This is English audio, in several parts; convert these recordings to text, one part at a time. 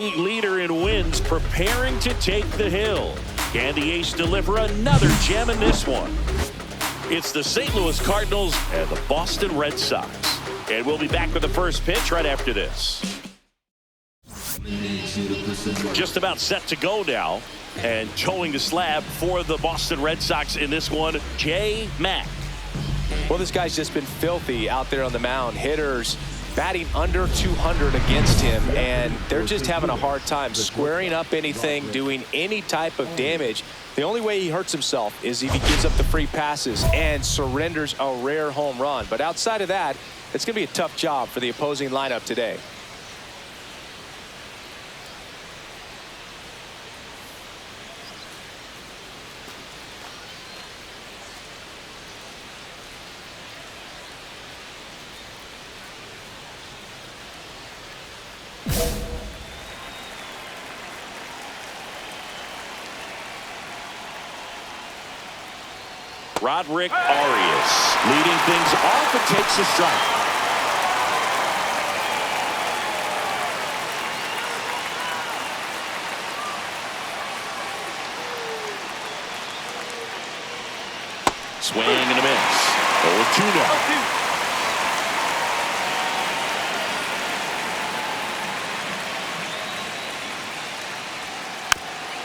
Leader in wins preparing to take the hill. Can the ace deliver another gem in this one? It's the St. Louis Cardinals and the Boston Red Sox. And we'll be back with the first pitch right after this. Just about set to go now. And towing the slab for the Boston Red Sox in this one, J. Mack. Well, this guy's just been filthy out there on the mound. Hitters batting under 200 against him, and they're just having a hard time squaring up anything, doing any type of damage. The only way he hurts himself is if he gives up the free passes and surrenders a rare home run. But outside of that, it's going to be a tough job for the opposing lineup today. Roderick Arias leading things off and takes a strike. Swing and a miss. 0-2 now.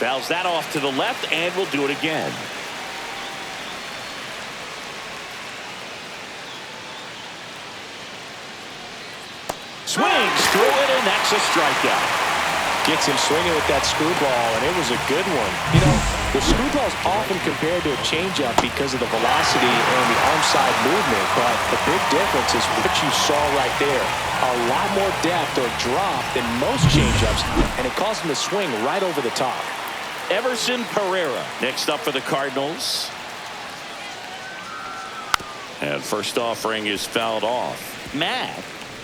Fouls that off to the left and will do it again. Swings through it, and that's a strikeout. Gets him swinging with that screwball, and it was a good one. You know, the screwball is often compared to a changeup because of the velocity and the arm side movement, but the big difference is what you saw right there. A lot more depth or drop than most changeups, and it caused him to swing right over the top. Everson Pereira next up for the Cardinals. And first offering is fouled off. Matt.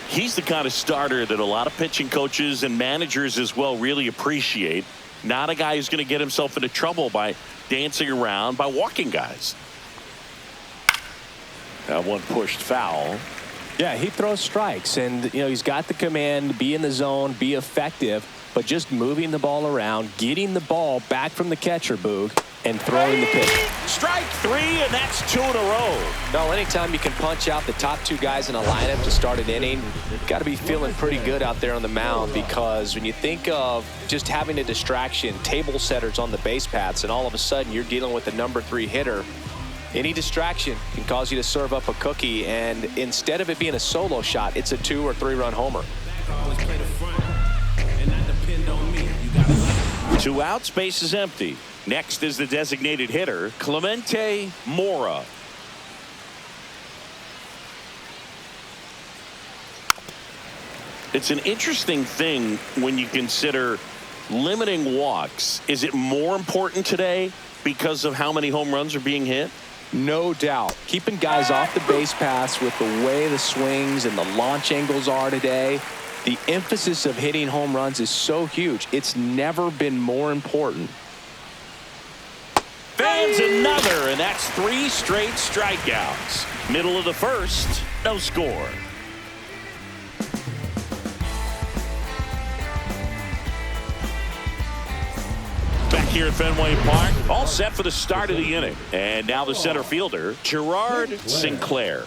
He's the kind of starter that a lot of pitching coaches and managers as well really appreciate. Not a guy who's going to get himself into trouble by dancing around, by walking guys. That one pushed foul. Yeah, he throws strikes, and he's got the command, be in the zone, be effective, but just moving the ball around, getting the ball back from the catcher, Boog, and throwing the pitch. Strike three, and that's 2 in a row. No, anytime you can punch out the top two guys in a lineup to start an inning, you've got to be feeling pretty good out there on the mound, because when you think of just having a distraction, table setters on the base paths, and all of a sudden you're dealing with the number 3 hitter, any distraction can cause you to serve up a cookie, and instead of it being a solo shot, it's a 2 or 3 run homer. 2 outs, base is empty. Next is the designated hitter, Clemente Mora. It's an interesting thing when you consider limiting walks. Is it more important today because of how many home runs are being hit? No doubt. Keeping guys off the base paths with the way the swings and the launch angles are today, the emphasis of hitting home runs is so huge. It's never been more important. Fans another, and that's 3 straight strikeouts. Middle of the first, no score. Back here at Fenway Park, all set for the start of the inning. And now the center fielder, Gerard Sinclair.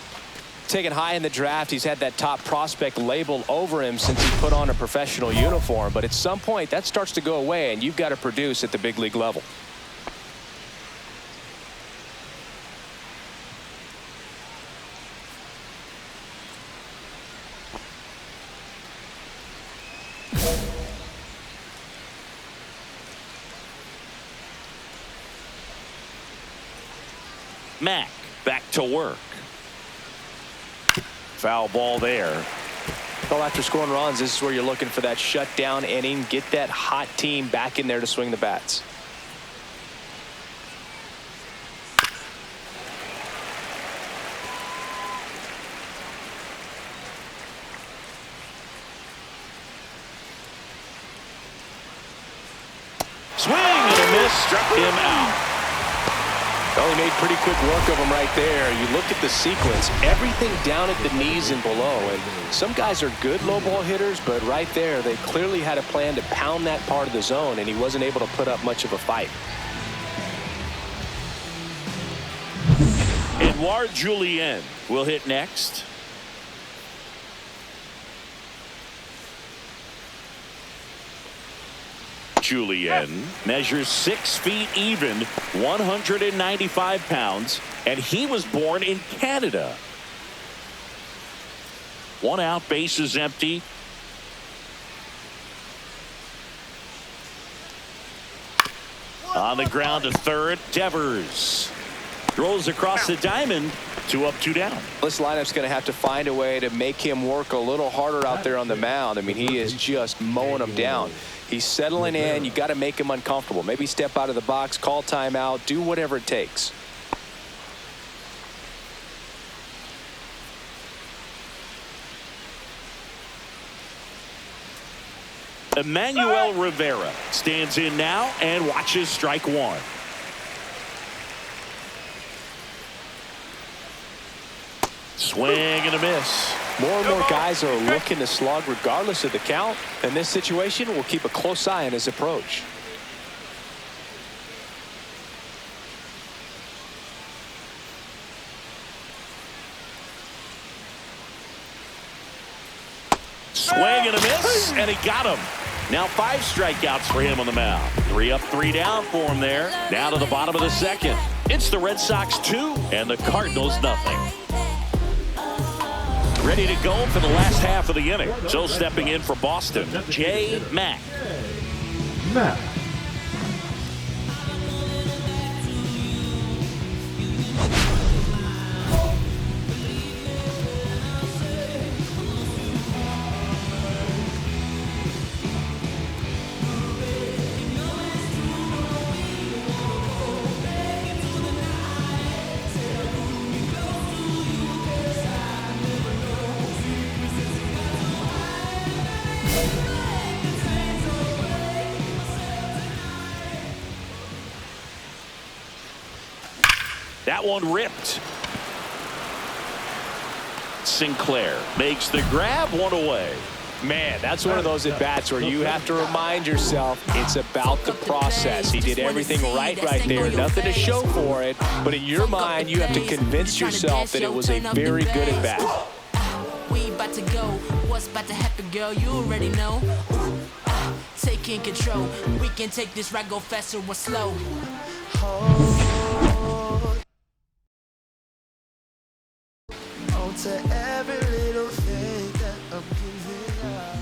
Taken high in the draft, he's had that top prospect label over him since he put on a professional uniform. But at some point, that starts to go away, and you've got to produce at the big league level. Mack back to work. Foul ball there. Well, after scoring runs, this is where you're looking for that shutdown inning. Get that hot team back in there to swing the bats. Swing and a miss, struck him out. Well, he made pretty quick work of him right there. You look at the sequence, everything down at the knees and below. And some guys are good low ball hitters, but right there, they clearly had a plan to pound that part of the zone, and he wasn't able to put up much of a fight. Edouard Julien will hit next. Julien measures 6 feet even, 195 pounds, and he was born in Canada. 1 out, bases empty. On the ground to third, Devers throws across the diamond. 2 up, 2 down. This lineup's going to have to find a way to make him work a little harder out there on the mound. I mean, he is just mowing them down. He's settling in. You got to make him uncomfortable. Maybe step out of the box, call timeout, do whatever it takes. Emmanuel Rivera stands in now and watches strike 1. Swing and a miss. More and more guys are looking to slug regardless of the count. In this situation, we'll keep a close eye on his approach. Swing and a miss, and he got him. Now 5 strikeouts for him on the mound. 3 up, 3 down for him there. Now to the bottom of the second. It's the Red Sox 2 and the Cardinals nothing. Ready to go for the last half of the inning. So stepping in for Boston, J. Mack. That one ripped. Sinclair makes the grab, 1 away. Man, that's one of those at-bats where you have to remind yourself it's about the process. He did everything right there. Nothing to show for it. But in your mind, you have to convince yourself that it was a very good at-bat. We about to go. What's about to happen, girl? You already know. Taking control. We can take this ride, go faster or slow. To every little thing that I'm giving up.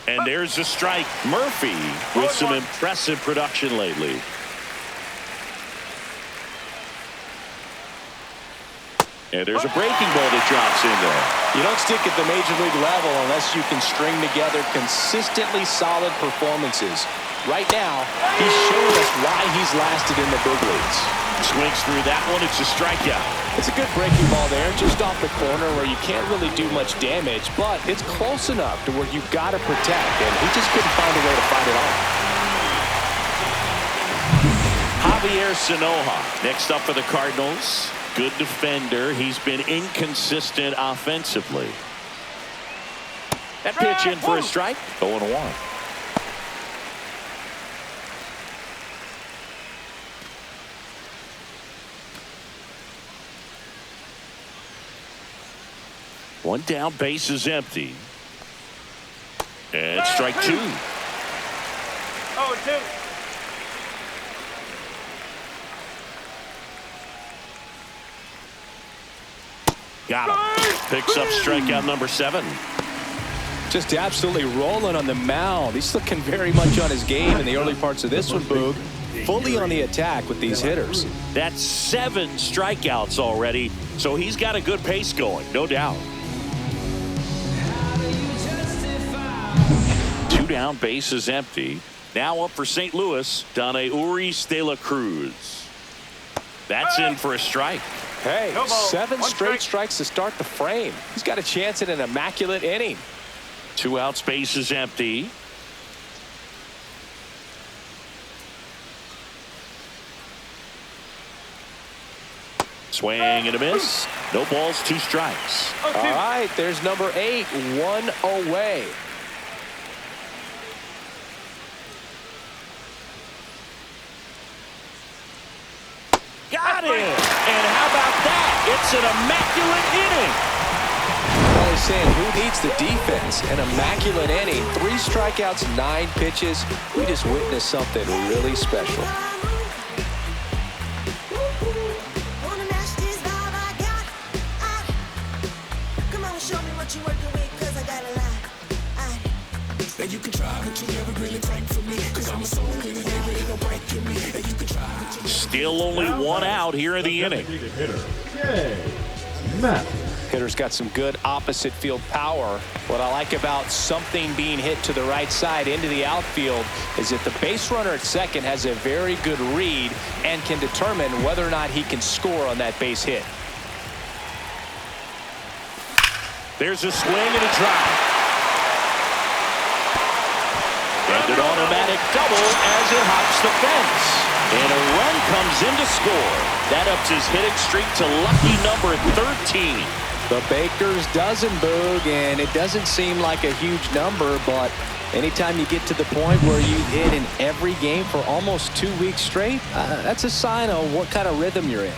And there's a strike. Murphy with some impressive production lately. And there's a breaking ball that drops in there. You don't stick at the major league level unless you can string together consistently solid performances. Right now, he's showing us why he's lasted in the big leagues. Swings through that one. It's a strikeout. It's a good breaking ball there, just off the corner where you can't really do much damage, but it's close enough to where you've got to protect, and he just couldn't find a way to fight it off. Javier Sanoja next up for the Cardinals. Good defender. He's been inconsistent offensively. That pitch in for a strike. 0-1. One down, base is empty. And strike 2. 0-2. Got him. Picks up strikeout number 7. Just absolutely rolling on the mound. He's looking very much on his game in the early parts of this one, Boog. Fully on the attack with these hitters. That's 7 strikeouts already, so he's got a good pace going, no doubt. 2 down, base is empty. Now up for St. Louis, Dane Urias de la Cruz. That's in for a strike. Hey, 7 straight strikes to start the frame. He's got a chance at an immaculate inning. 2 outs, base is empty. Swing and a miss. No balls, 2 strikes. All right, there's number 8, 1 away. Got it! And how about that? It's an immaculate inning. Well, they're saying who needs the defense? An immaculate inning. 3 strikeouts, 9 pitches. We just witnessed something really special. You can try, but you never really crank for me. Cause I'm a soul in the game, ain't no break in me. And you can try, but you Still only 1 out here in the inning. Hitter's got some good opposite field power. What I like about something being hit to the right side into the outfield is that the base runner at second has a very good read and can determine whether or not he can score on that base hit. There's a swing and a drive. And an automatic double as it hops the fence. And a run comes in to score. That ups his hitting streak to lucky number 13. The Baker's dozen, Boog, and it doesn't seem like a huge number, but anytime you get to the point where you hit in every game for almost 2 weeks straight, that's a sign of what kind of rhythm you're in.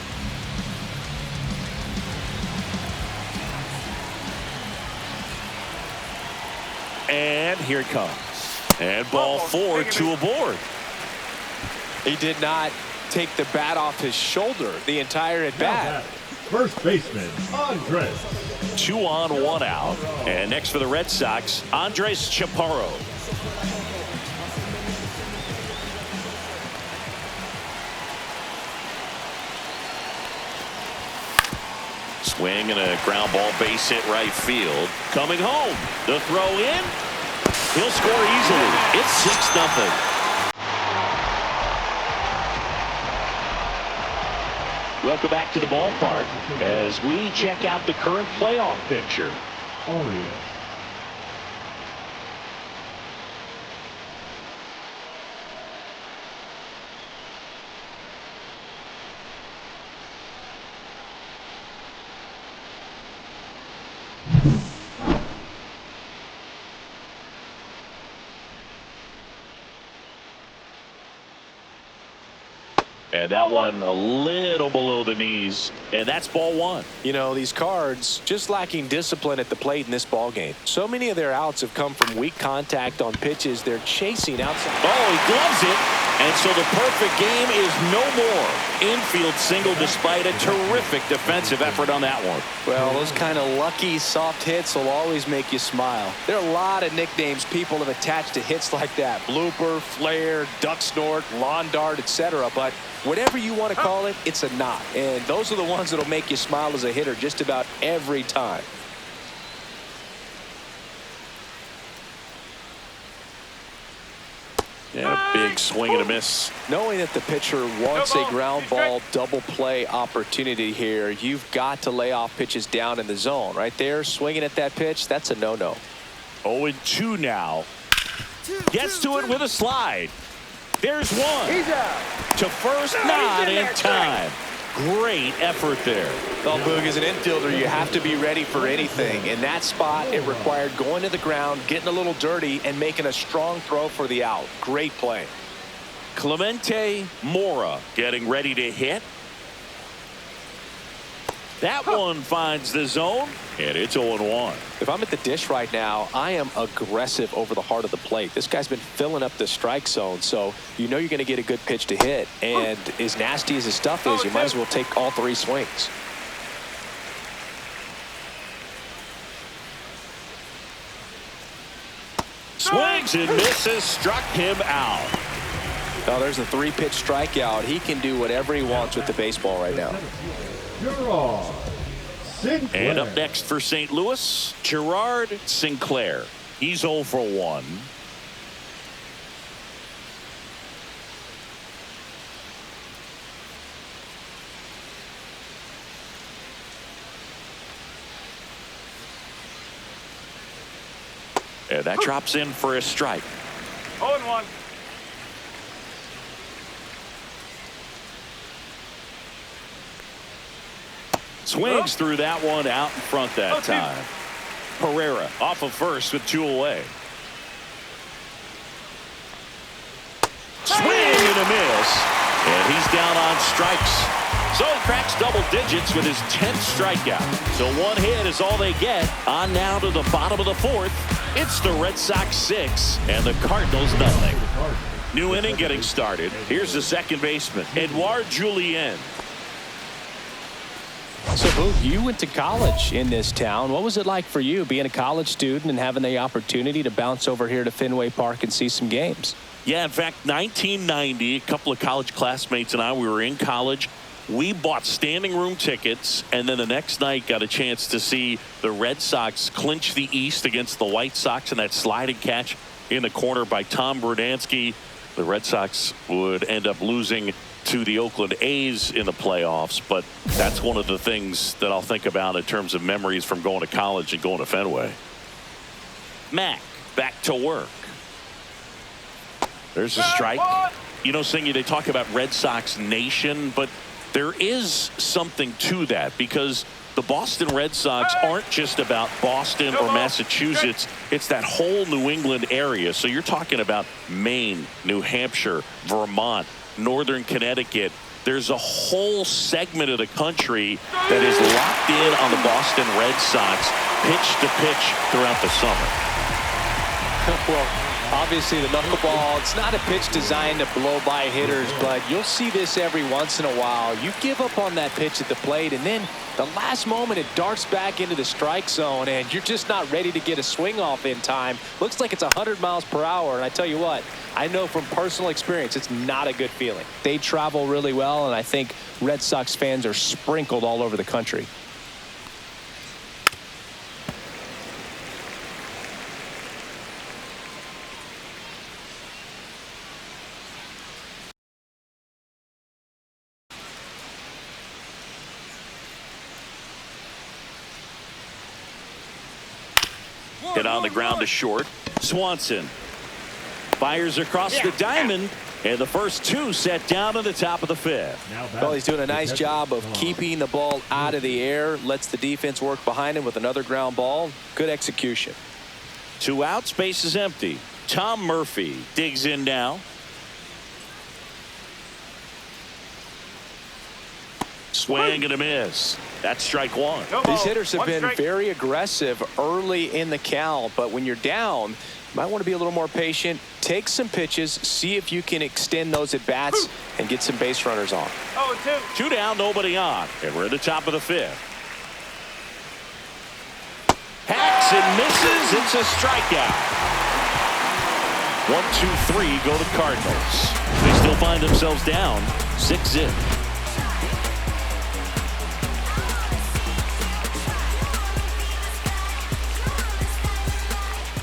And here it comes. And ball 4, 2 aboard. He did not take the bat off his shoulder the entire at bat. First baseman, Andres. 2 on, 1 out. And next for the Red Sox, Andres Chaparro. Swing and a ground ball base hit right field. Coming home. The throw in. He'll score easily. It's 6-0. Welcome back to the ballpark as we check out the current playoff picture. Oh, yeah. And that one a little below the knees. And that's ball 1. You know, these Cards just lacking discipline at the plate in this ball game. So many of their outs have come from weak contact on pitches they're chasing outside. Oh, he gloves it. And so the perfect game is no more. Infield single despite a terrific defensive effort on that one. Well, those kind of lucky soft hits will always make you smile. There are a lot of nicknames people have attached to hits like that. Blooper, flare, duck snort, lawn dart, etc. But whatever you want to call it, it's a knock. And those are the ones that'll make you smile as a hitter just about every time. Yeah, big swing and a miss. Knowing that the pitcher wants a ground ball double play opportunity here, you've got to lay off pitches down in the zone. Right there, swinging at that pitch, that's a no-no. 0-2 now. Gets to it with a slide. There's one. He's out. To first, not in time. Great effort there. Well, Boog, as an infielder, you have to be ready for anything. In that spot, it required going to the ground, getting a little dirty, and making a strong throw for the out. Great play. Clemente Mora getting ready to hit. That one finds the zone, and it's 0-1. If I'm at the dish right now, I am aggressive over the heart of the plate. This guy's been filling up the strike zone, so you know you're going to get a good pitch to hit. And as nasty as his stuff is, you might as well take all 3 swings. Swings and misses, struck him out. Oh, there's a 3-pitch strikeout. He can do whatever he wants with the baseball right now. And up next for St. Louis, Gerard Sinclair. He's 0 for 1. And that drops in for a strike. 0-1. Swings through that one out in front that time. Pereira off of first with 2 away. Swing and a miss. And he's down on strikes. So he cracks double digits with his 10th strikeout. So 1 hit is all they get. On now to the bottom of the 4th. It's the Red Sox 6 and the Cardinals nothing. New inning getting started. Here's the second baseman, Edouard Julien. So, Boog, you went to college in this town. What was it like for you being a college student and having the opportunity to bounce over here to Fenway Park and see some games? Yeah, in fact, 1990, a couple of college classmates and I, we were in college. We bought standing room tickets, and then the next night got a chance to see the Red Sox clinch the East against the White Sox in that sliding catch in the corner by Tom Brudansky. The Red Sox would end up losing to the Oakland A's in the playoffs, but that's one of the things that I'll think about in terms of memories from going to college and going to Fenway. Mack back to work. There's a strike. You know, Singy, they talk about Red Sox Nation, but there is something to that because the Boston Red Sox aren't just about Boston or Massachusetts. It's that whole New England area. So you're talking about Maine, New Hampshire, Vermont, Northern Connecticut. There's a whole segment of the country that is locked in on the Boston Red Sox pitch to pitch throughout the summer. Well, obviously the knuckleball, it's not a pitch designed to blow by hitters, but you'll see this every once in a while. You give up on that pitch at the plate, and then the last moment it darts back into the strike zone, and you're just not ready to get a swing off in time. Looks like it's 100 miles per hour, and I tell you what, I know from personal experience it's not a good feeling. They travel really well, and I think Red Sox fans are sprinkled all over the country. Hit on the ground to short. Swanson fires across the diamond, and the first 2 set down to the top of the 5th. Well, he's doing a nice job of keeping the ball out of the air, lets the defense work behind him with another ground ball. Good execution. 2 outs, base is empty. Tom Murphy digs in now. Swing and a miss. That's strike 1. These hitters have been very aggressive early in the count, but when you're down, you might want to be a little more patient. Take some pitches, see if you can extend those at bats and get some base runners on. 2 down, nobody on, and we're at the top of the 5th. Hacks and misses. It's a strikeout. 1, 2, 3 go the Cardinals. They still find themselves down 6-0.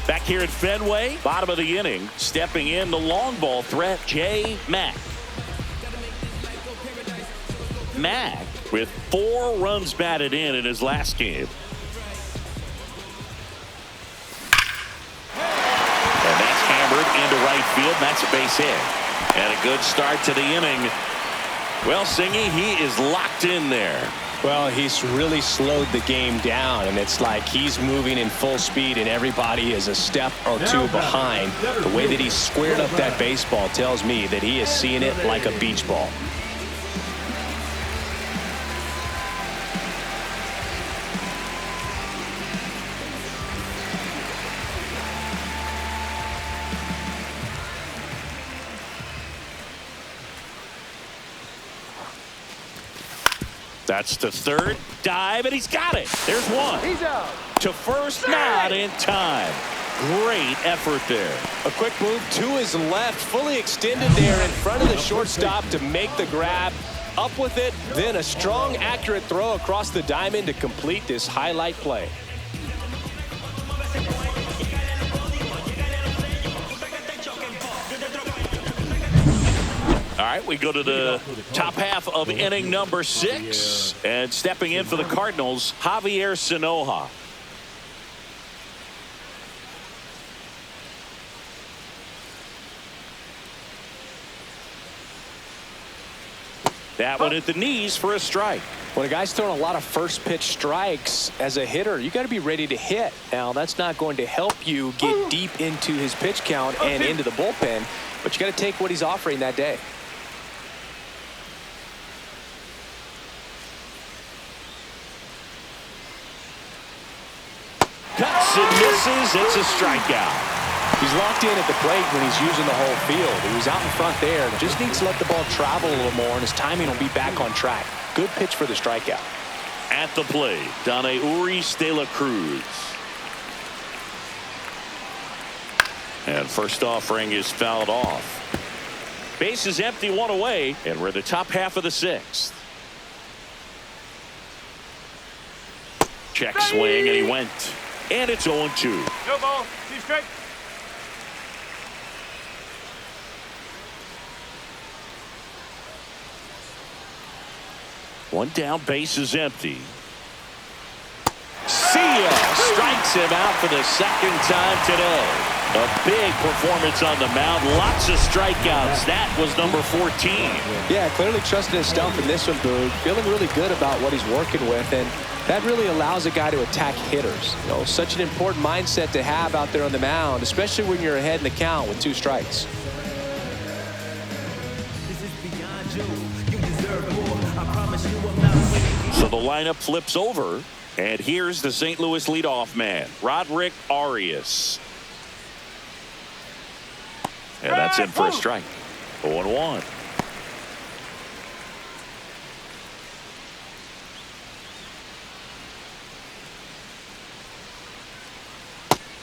Back here at Fenway, bottom of the inning, stepping in the long ball threat, J. Mack. Mack with 4 runs batted in his last game. And that's hammered into right field. That's a base hit. And a good start to the inning. Well, Singy, he is locked in there. Well, he's really slowed the game down, and it's like he's moving in full speed and everybody is a step or 2 behind. The way that he squared up that baseball tells me that he is seeing it like a beach ball. That's the third dive, and he's got it. There's 1. He's out. To first, not in time. Great effort there. A quick move to his left, fully extended there in front of the shortstop to make the grab. Up with it, then a strong, accurate throw across the diamond to complete this highlight play. All right, we go to the top half of inning number 6. And stepping in for the Cardinals, Javier Sanoja. That one at the knees for a strike. When a guy's throwing a lot of first pitch strikes as a hitter, you got to be ready to hit. Now, that's not going to help you get deep into his pitch count and into the bullpen, but you got to take what he's offering that day. Cuts and misses. It's a strikeout. He's locked in at the plate when he's using the whole field. He was out in front there. Just needs to let the ball travel a little more, and his timing will be back on track. Good pitch for the strikeout. At the plate, Donna Urias de la Cruz. And first offering is fouled off. Base is empty, one away, and we're in the top half of the sixth. Check swing, and he went. And it's 0-2. No ball. Two strike. One down, base is empty. See ya! Strikes him out for the second time today. A big performance on the mound. Lots of strikeouts. That was number 14. Yeah, clearly trusting his stump in this one, Boog. Feeling really good about what he's working with, and that really allows a guy to attack hitters. You know, such an important mindset to have out there on the mound, especially when you're ahead in the count with 2 strikes. So the lineup flips over, and here's the St. Louis leadoff man, Roderick Arias. And that's in for a strike. 0-1.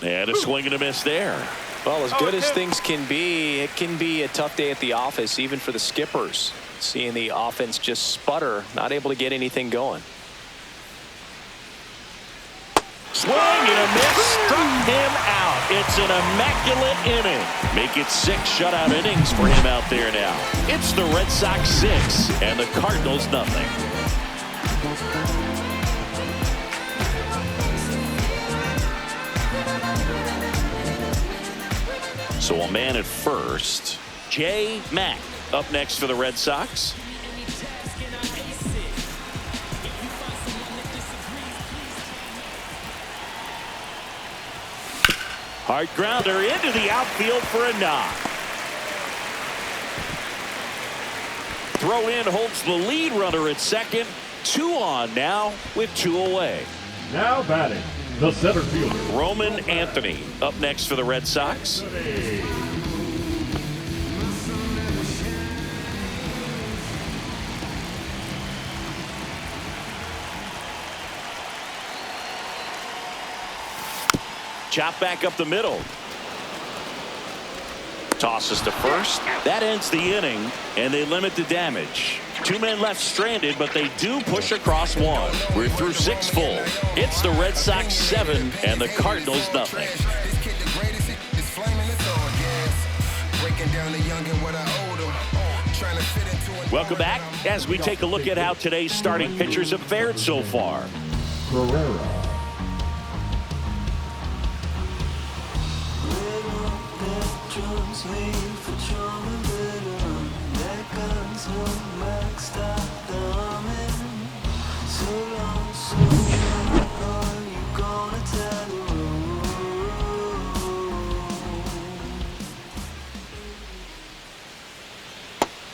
And a swing and a miss there. Well, as good as things can be, it can be a tough day at the office, even for the skippers. Seeing the offense just sputter, not able to get anything going. Swing and a miss, struck him out. It's an immaculate inning. Make it 6 shutout innings for him out there now. It's the Red Sox 6 and the Cardinals nothing. So a man at first, J. Mack up next for the Red Sox. Hard grounder into the outfield for a knock. Throw in holds the lead runner at second. 2 on now with 2 away. Now batting, the center fielder, Roman Anthony up next for the Red Sox. Chop back up the middle. Tosses to first. That ends the inning, and they limit the damage. 2 men left stranded, but they do push across 1. We're through 6 full. It's the Red Sox 7 and the Cardinals nothing. Welcome back as we take a look at how today's starting pitchers have fared so far. Guerrero,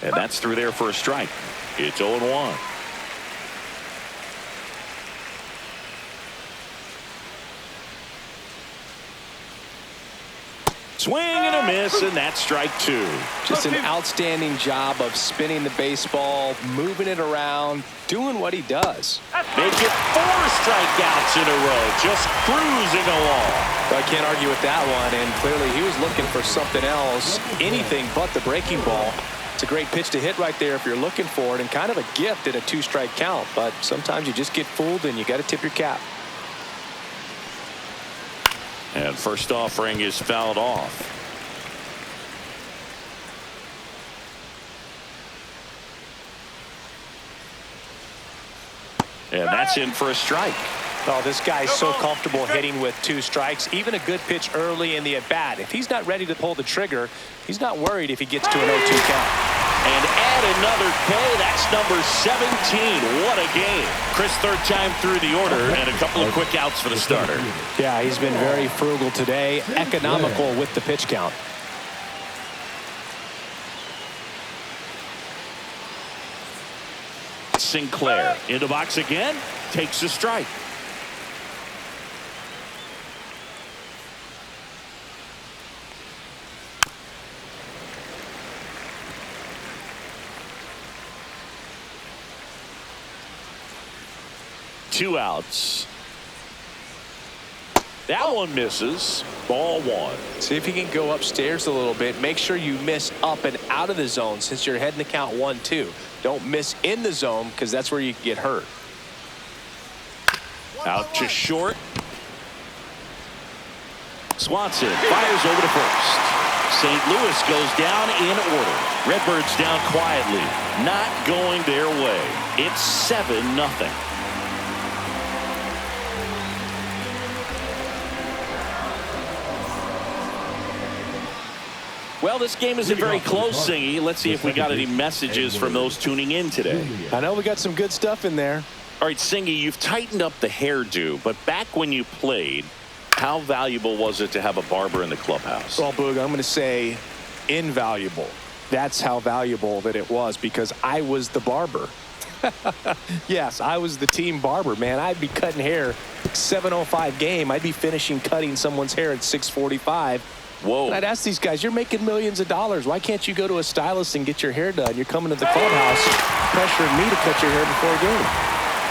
And that's through there for a strike. It's 0-1. Swing and a miss, and that's strike 2. Just an outstanding job of spinning the baseball, moving it around, doing what he does. They get 4 strikeouts in a row, just cruising along. I can't argue with that one, and clearly he was looking for something else, anything but the breaking ball. It's a great pitch to hit right there if you're looking for it, and kind of a gift at a 2-strike count, but sometimes you just get fooled and you got to tip your cap. And first offering is fouled off. And that's in for a strike. Oh, this guy's so comfortable hitting with 2 strikes, even a good pitch early in the at-bat. If he's not ready to pull the trigger, he's not worried if he gets to an 0-2 count. And add another K. That's number 17. What a game. Chris, third time through the order and a couple of quick outs for the starter. Yeah, he's been very frugal today. Economical with the pitch count. Sinclair in the box again. Takes a strike. Two outs. That one misses. Ball one. See if you can go upstairs a little bit. Make sure you miss up and out of the zone since you're heading to count 1-2. Don't miss in the zone because that's where you can get hurt. Out to short. Swanson fires over to first. St. Louis goes down in order. Redbirds down quietly. Not going their way. It's 7-0. Well, this game isn't very close, Singy. Let's see if we got any messages from those tuning in today. I know we got some good stuff in there. All right, Singy, you've tightened up the hairdo, but back when you played, how valuable was it to have a barber in the clubhouse? Well, Boog, I'm going to say invaluable. That's how valuable that it was because I was the barber. Yes, I was the team barber, man. I'd be cutting hair 7:05 game. I'd be finishing cutting someone's hair at 6:45. Whoa. And I'd ask these guys, you're making millions of dollars. Why can't you go to a stylist and get your hair done? You're coming to the clubhouse pressuring me to cut your hair before a game.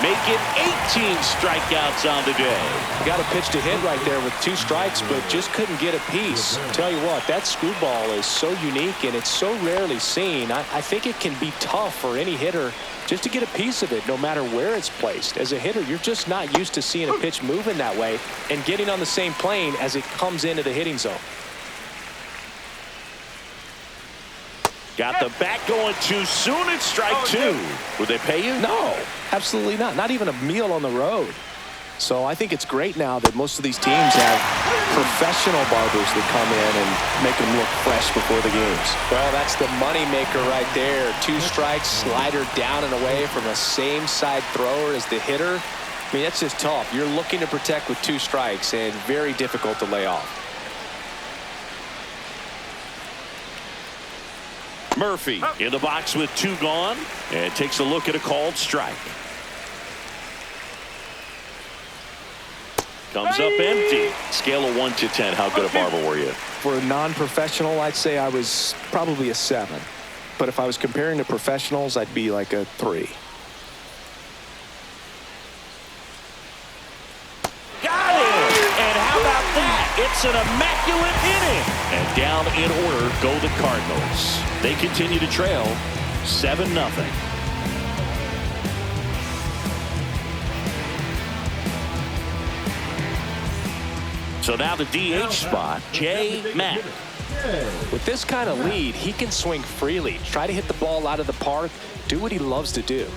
Making 18 strikeouts on the day. You got a pitch to hit right there with 2 strikes, but just couldn't get a piece. Tell you what, that screwball is so unique and it's so rarely seen. I think it can be tough for any hitter just to get a piece of it, no matter where it's placed. As a hitter, you're just not used to seeing a pitch moving that way and getting on the same plane as it comes into the hitting zone. Got the bat going too soon. It's strike 2. Would they pay you? No, absolutely not. Not even a meal on the road. So I think it's great now that most of these teams have professional barbers that come in and make them look fresh before the games. Well, that's the money maker right there. 2 strikes, slider down and away from a same side thrower as the hitter. I mean, that's just tough. You're looking to protect with 2 strikes and very difficult to lay off. Murphy in the box with 2 gone and takes a look at a called strike. Comes up empty. Scale of 1 to 10. How good a barber were you? For a non-professional, I'd say I was probably a 7. But if I was comparing to professionals, I'd be like a 3. Got it! And how about that? It's an immaculate inning. And down in order go the Cardinals. They continue to trail 7-0. So now the DH spot, J. Matt. With this kind of lead, he can swing freely, try to hit the ball out of the park, do what he loves to do.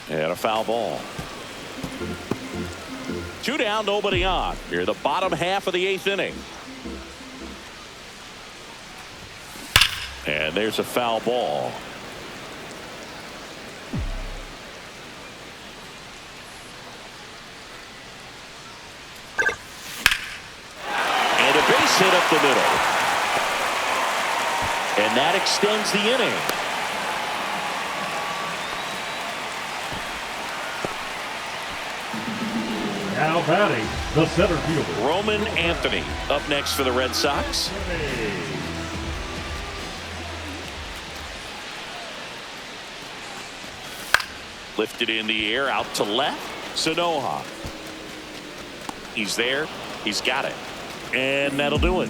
And a foul ball. 2 down, nobody on. Here, the bottom half of the 8th inning. And there's a foul ball. And a base hit up the middle. And that extends the inning. Now batting, the center fielder, Roman Anthony up next for the Red Sox. Lifted in the air out to left. Sanoha. He's there. He's got it. And that'll do it.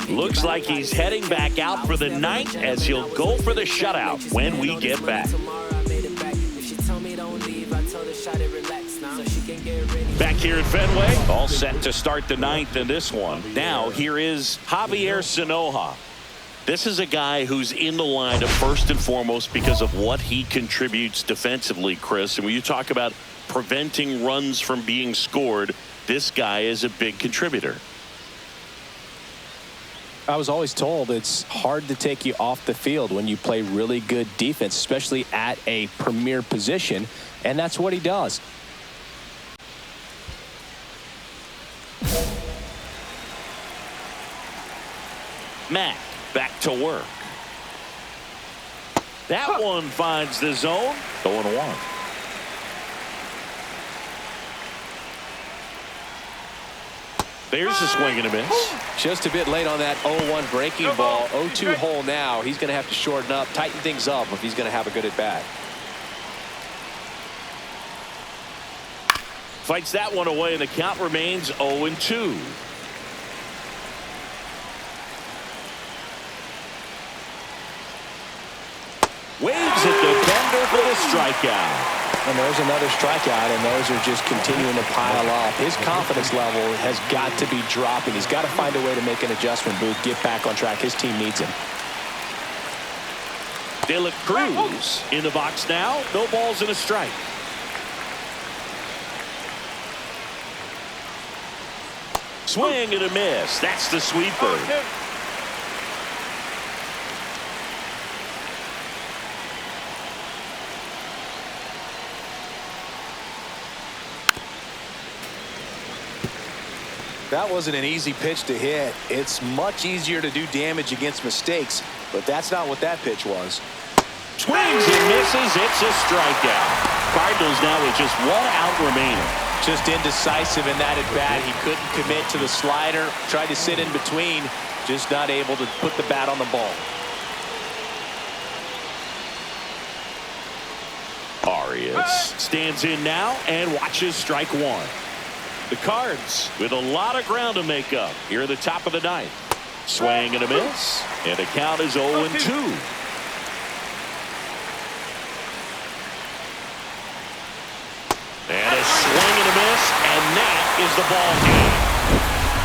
Looks like he's heading back out for the ninth as he'll go for the shutout when we get back. Back here at Fenway, all set to start the ninth in this one. Now here is Javier Sanoha. This is a guy who's in the lineup first and foremost because of what he contributes defensively, Chris. And when you talk about preventing runs from being scored, this guy is a big contributor. I was always told it's hard to take you off the field when you play really good defense, especially at a premier position, and that's what he does. Mack back to work. That one finds the zone. 0-1. There's a swing and a miss. Just a bit late on that 0-1 breaking ball. 0-2 hole now. He's going to have to shorten up, tighten things up if he's going to have a good at bat. Fights that one away, and the count remains 0-2. Waves at the bender for the strikeout. And there's another strikeout, and those are just continuing to pile up. His confidence level has got to be dropping. He's got to find a way to make an adjustment, Booth, get back on track. His team needs him. De La Cruz in the box now. No balls and a strike. Swing and a miss. That's the sweeper. That wasn't an easy pitch to hit. It's much easier to do damage against mistakes, but that's not what that pitch was. Swings and misses. It's a strikeout. Cardinals now with just 1 out remaining. Just indecisive in that at bat. He couldn't commit to the slider. Tried to sit in between. Just not able to put the bat on the ball. Arias stands in now and watches strike one. The Cards with a lot of ground to make up here at the top of the ninth. Swing and a miss, and the count is 0-2. And a swing and a miss, and that is the ball game.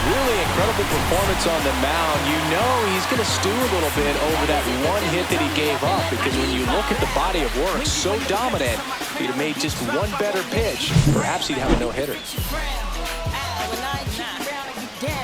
Really incredible performance on the mound. You know he's going to stew a little bit over that one hit that he gave up, because when you look at the body of work, so dominant, he'd have made just one better pitch. Perhaps he'd have a no-hitter.